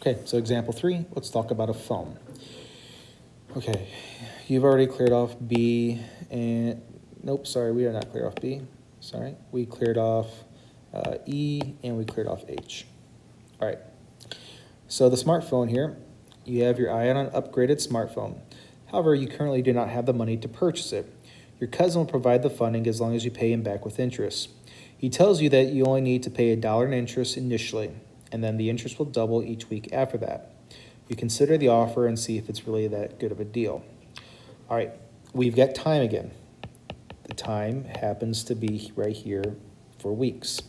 Okay, so example 3, let's talk about a phone. Okay, you've already cleared off B and, nope, sorry, we are not cleared off B. Sorry, we cleared off E and we cleared off H. All right, so the smartphone here, you have your eye on an upgraded smartphone. However, you currently do not have the money to purchase it. Your cousin will provide the funding as long as you pay him back with interest. He tells you that you only need to pay $1 in interest initially, and then the interest will double each week after that. You consider the offer and see if it's really that good of a deal. All right, we've got time again. The time happens to be right here for weeks.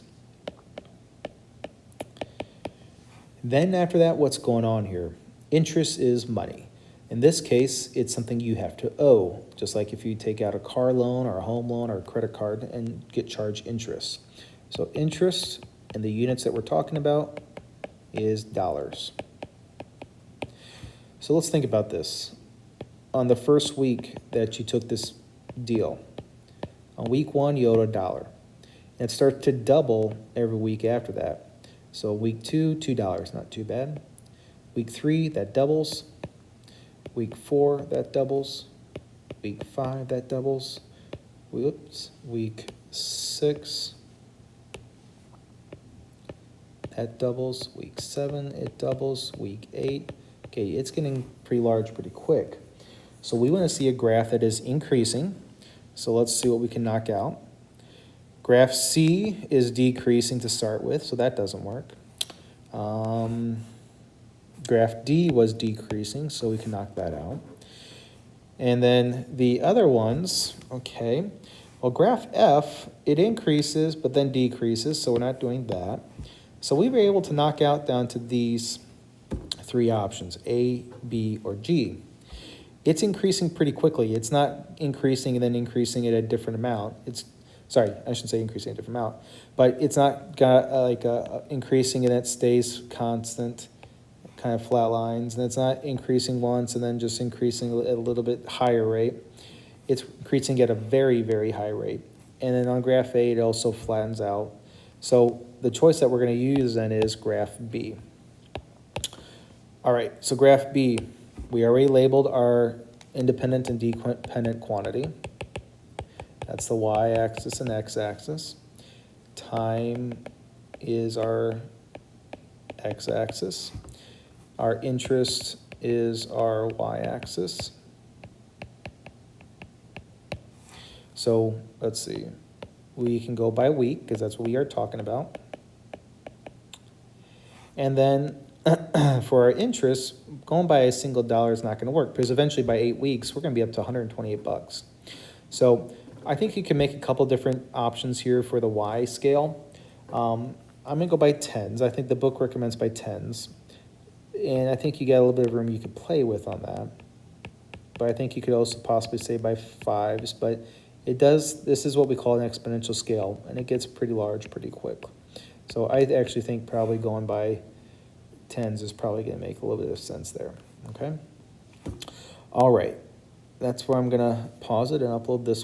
Then after that, what's going on here? Interest is money. In this case, it's something you have to owe, just like if you take out a car loan or a home loan or a credit card and get charged interest. So interest in the units that we're talking about is dollars. So let's think about this. On the first week that you took this deal, on week 1, you owed $1. And it starts to double every week after that. So week 2, $2, not too bad. Week 3, that doubles. Week 4, that doubles. Week 5, that doubles. Whoops. Week 6, that doubles. Week 7, it doubles. Week 8, okay, it's getting pretty large pretty quick. So we want to see a graph that is increasing. So let's see what we can knock out. Graph C is decreasing to start with, so that doesn't work. Graph D was decreasing, so we can knock that out. And then the other ones, okay, well, graph F, it increases but then decreases, so we're not doing that. So we were able to knock out down to these 3 options, A, B, or G. It's increasing pretty quickly. It's not increasing and then increasing at a different amount. Sorry, I shouldn't say increasing at a different amount, but it's not got increasing and it stays constant, kind of flat lines, and it's not increasing once and then just increasing at a little bit higher rate. It's increasing at a very, very high rate. And then on graph A, it also flattens out. So the choice that we're going to use then is graph B. All right, so graph B, we already labeled our independent and dependent quantity. That's the y-axis and x-axis. Time is our x-axis. Our interest is our y-axis. So let's see. We can go by week because that's what we are talking about. And then for our interest, going by a single dollar is not going to work because eventually by 8 weeks, we're going to be up to $128. So I think you can make a couple different options here for the Y scale. I'm going to go by tens. I think the book recommends by tens. And I think you got a little bit of room you could play with on that. But I think you could also possibly say by 5s. But this is what we call an exponential scale. And it gets pretty large pretty quick. So I actually think probably going by tens is probably going to make a little bit of sense there. Okay? All right. That's where I'm going to pause it and upload this one.